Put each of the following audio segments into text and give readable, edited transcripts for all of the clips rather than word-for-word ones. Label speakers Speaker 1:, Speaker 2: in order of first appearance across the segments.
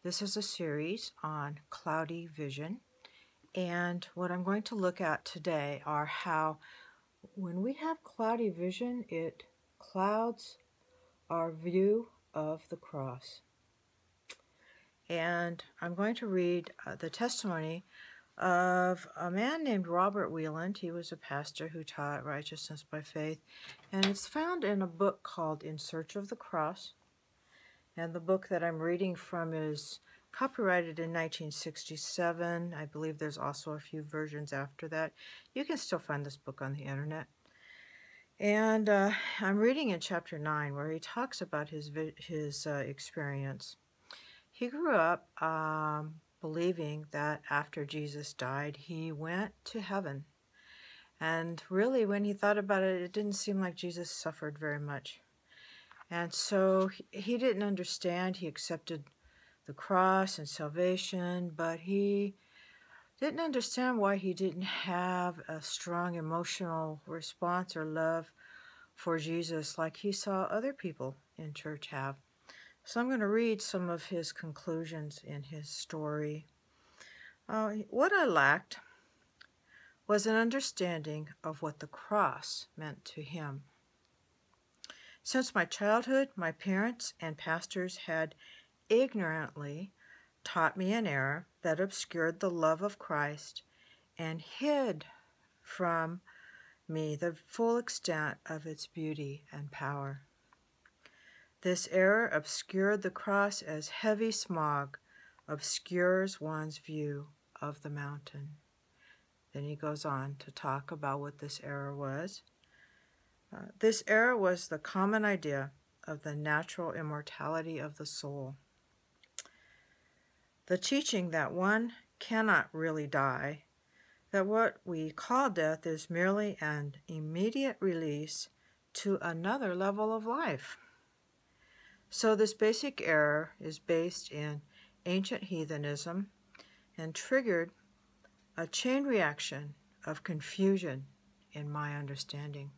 Speaker 1: This is a series on cloudy vision, and what I'm going to look at today are how when we have cloudy vision, it clouds our view of the cross. And I'm going to read the testimony of a man named Robert Wieland. He was a pastor who taught righteousness by faith, and it's found in a book called In Search of the Cross. And the book that I'm reading from is copyrighted in 1967. I believe there's also a few versions after that. You can still find this book on the internet. And I'm reading in chapter 9 where he talks about his experience. He grew up believing that after Jesus died, he went to heaven. And really, when he thought about it, it didn't seem like Jesus suffered very much. And so he didn't understand. He accepted the cross and salvation, but he didn't understand why he didn't have a strong emotional response or love for Jesus like he saw other people in church have. So I'm going to read some of his conclusions in his story. What I lacked was an understanding of what the cross meant to him. Since my childhood, my parents and pastors had ignorantly taught me an error that obscured the love of Christ and hid from me the full extent of its beauty and power. This error obscured the cross as heavy smog obscures one's view of the mountain. Then he goes on to talk about what this error was. This error was the common idea of the natural immortality of the soul. The teaching that one cannot really die, that what we call death is merely an immediate release to another level of life. So this basic error is based in ancient heathenism and triggered a chain reaction of confusion in my understanding.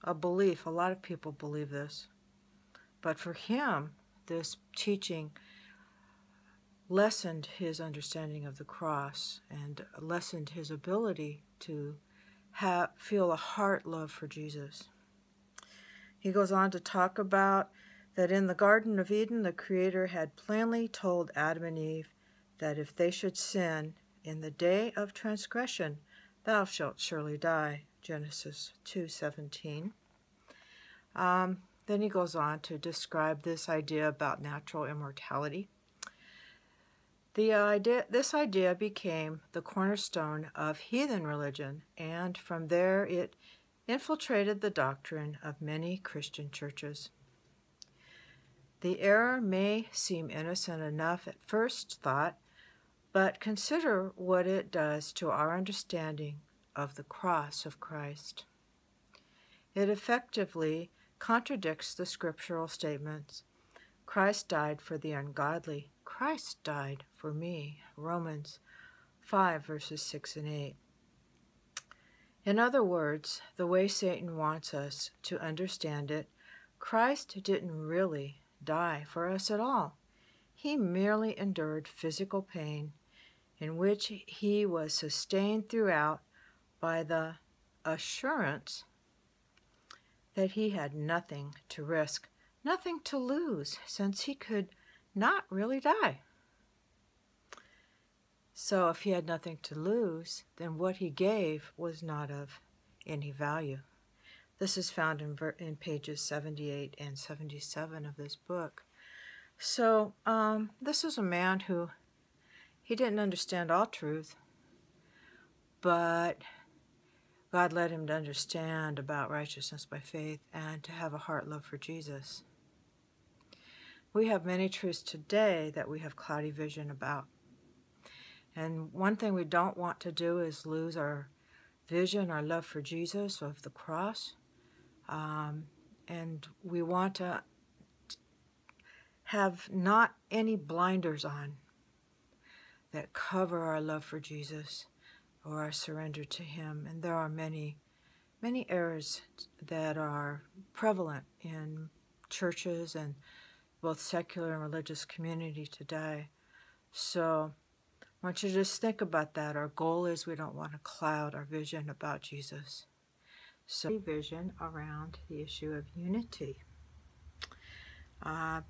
Speaker 1: A belief, a lot of people believe this, but for him, this teaching lessened his understanding of the cross and lessened his ability to feel a heart love for Jesus. He goes on to talk about that in the Garden of Eden, the Creator had plainly told Adam and Eve that if they should sin in the day of transgression, thou shalt surely die. Genesis 2:17. Then he goes on to describe this idea about natural immortality. This idea became the cornerstone of heathen religion, and from there it infiltrated the doctrine of many Christian churches. The error may seem innocent enough at first thought, but consider what it does to our understanding of the cross of Christ. It effectively contradicts the scriptural statements. Christ died for the ungodly. Christ died for me. Romans 5, verses 6 and 8. In other words, the way Satan wants us to understand it, Christ didn't really die for us at all. He merely endured physical pain in which he was sustained throughout by the assurance that he had nothing to risk, nothing to lose, since he could not really die. So if he had nothing to lose, then what he gave was not of any value. This is found in pages 78 and 77 of this book. So this is a man who, he didn't understand all truth, but God led him to understand about righteousness by faith and to have a heart love for Jesus. We have many truths today that we have cloudy vision about. And one thing we don't want to do is lose our vision, our love for Jesus, of the cross. And we want to have not any blinders on that cover our love for Jesus or our surrender to him. And there are many, many errors that are prevalent in churches and both secular and religious community today. So I want you to just think about that. Our goal is we don't want to cloud our vision about Jesus. So vision around the issue of unity.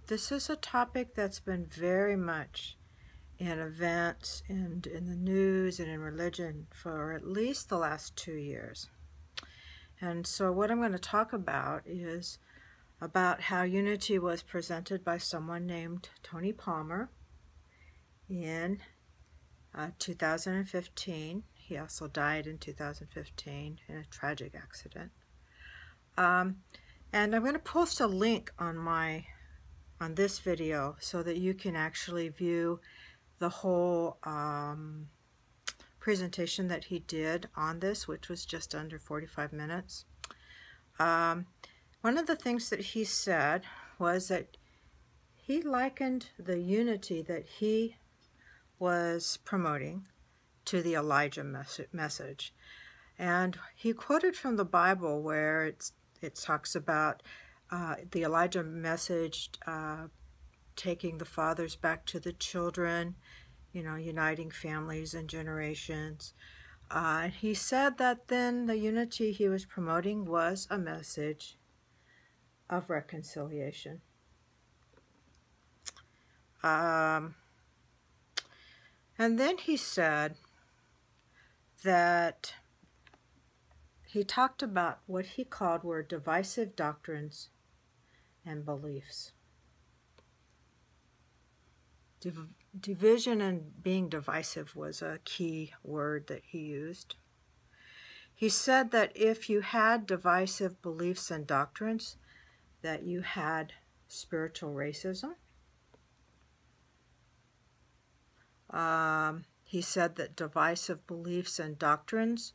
Speaker 1: This is a topic that's been very much in events and in the news and in religion for at least the last 2 years. And so what I'm going to talk about is about how unity was presented by someone named Tony Palmer in 2015. He also died in 2015 in a tragic accident. And I'm going to post a link on this video so that you can actually view the whole presentation that he did on this, which was just under 45 minutes. One of the things that he said was that he likened the unity that he was promoting to the Elijah message. And he quoted from the Bible where it talks about the Elijah message taking the fathers back to the children, uniting families and generations. He said that then the unity he was promoting was a message of reconciliation. And then he said that he talked about what he called were divisive doctrines and beliefs. Division and being divisive was a key word that he used. He said that if you had divisive beliefs and doctrines, that you had spiritual racism. He said that divisive beliefs and doctrines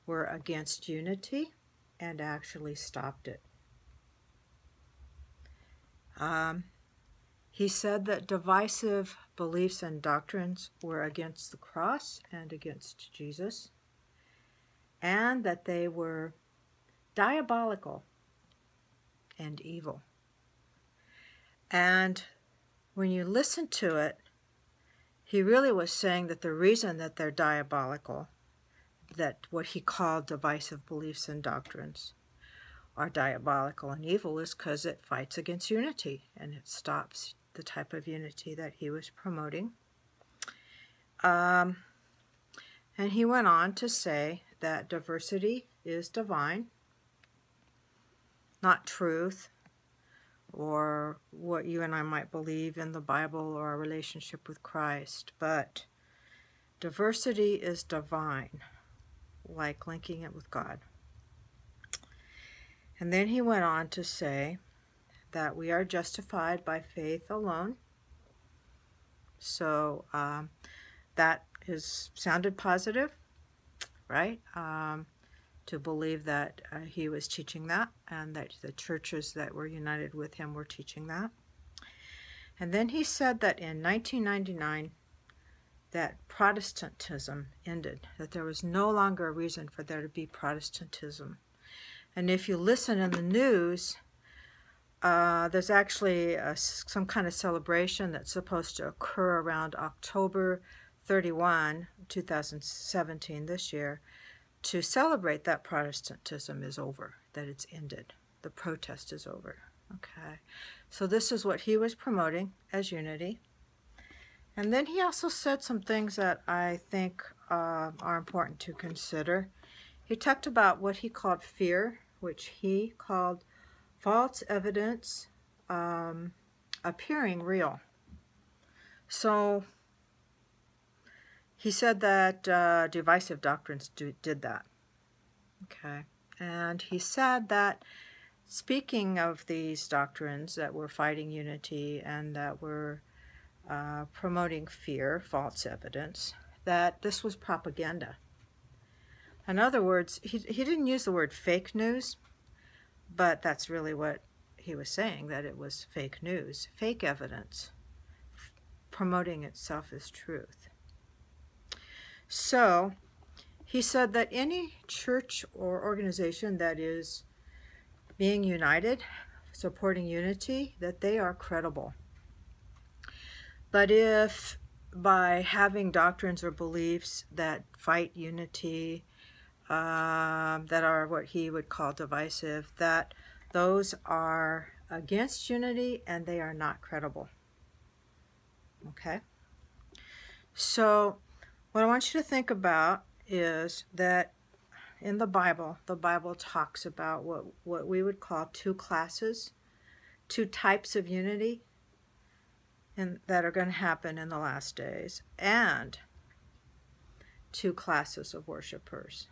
Speaker 1: were against unity and actually stopped it. He said that divisive beliefs and doctrines were against the cross and against Jesus, and that they were diabolical and evil. And when you listen to it, he really was saying that the reason that they're diabolical, that what he called divisive beliefs and doctrines are diabolical and evil, is because it fights against unity and it stops the type of unity that he was promoting. And he went on to say that diversity is divine, not truth or what you and I might believe in the Bible or our relationship with Christ, but diversity is divine, like linking it with God. And then he went on to say that we are justified by faith alone. So that sounded positive, right? To believe that he was teaching that, and that the churches that were united with him were teaching that. And then he said that in 1999, that Protestantism ended, that there was no longer a reason for there to be Protestantism. And if you listen in the news, there's actually some kind of celebration that's supposed to occur around October 31, 2017, this year, to celebrate that Protestantism is over, that it's ended. The protest is over. Okay, so this is what he was promoting as unity. And then he also said some things that I think are important to consider. He talked about what he called fear, which he called false evidence appearing real. So he said that divisive doctrines did that. Okay, and he said that speaking of these doctrines that were fighting unity and that were promoting fear, false evidence, that this was propaganda. In other words, he didn't use the word fake news, but that's really what he was saying, that it was fake news, fake evidence, promoting itself as truth. So he said that any church or organization that is being united, supporting unity, that they are credible. But if by having doctrines or beliefs that fight unity, that are what he would call divisive, that those are against unity and they are not credible. Okay? So what I want you to think about is that in the Bible talks about what we would call two classes, two types of unity that are going to happen in the last days, and two classes of worshipers.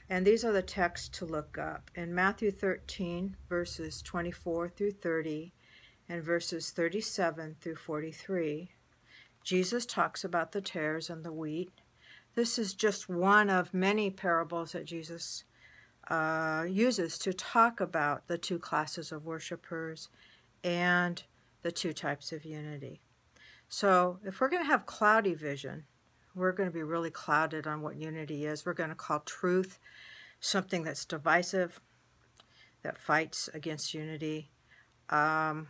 Speaker 1: And these are the texts to look up. In Matthew 13, verses 24 through 30, and verses 37 through 43, Jesus talks about the tares and the wheat. This is just one of many parables that Jesus uses to talk about the two classes of worshipers and the two types of unity. So if we're going to have cloudy vision, we're going to be really clouded on what unity is. We're going to call truth something that's divisive, that fights against unity. And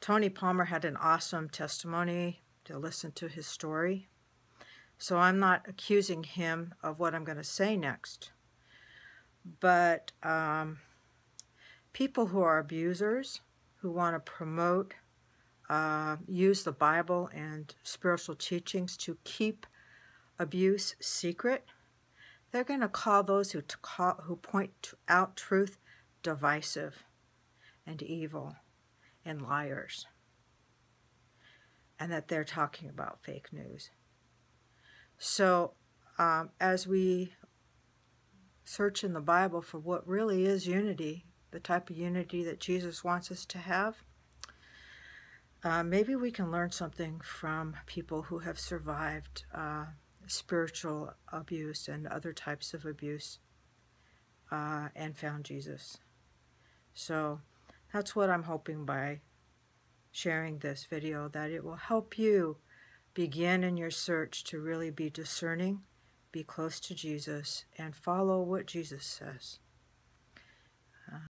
Speaker 1: Tony Palmer had an awesome testimony to listen to his story. So I'm not accusing him of what I'm going to say next. But people who are abusers, who want to promote, use the Bible and spiritual teachings to keep abuse secret, they're going to call those who point out truth divisive and evil and liars, and that they're talking about fake news. So as we search in the Bible for what really is unity, the type of unity that Jesus wants us to have, maybe we can learn something from people who have survived spiritual abuse and other types of abuse and found Jesus. So that's what I'm hoping by sharing this video, that it will help you begin in your search to really be discerning, be close to Jesus, and follow what Jesus says.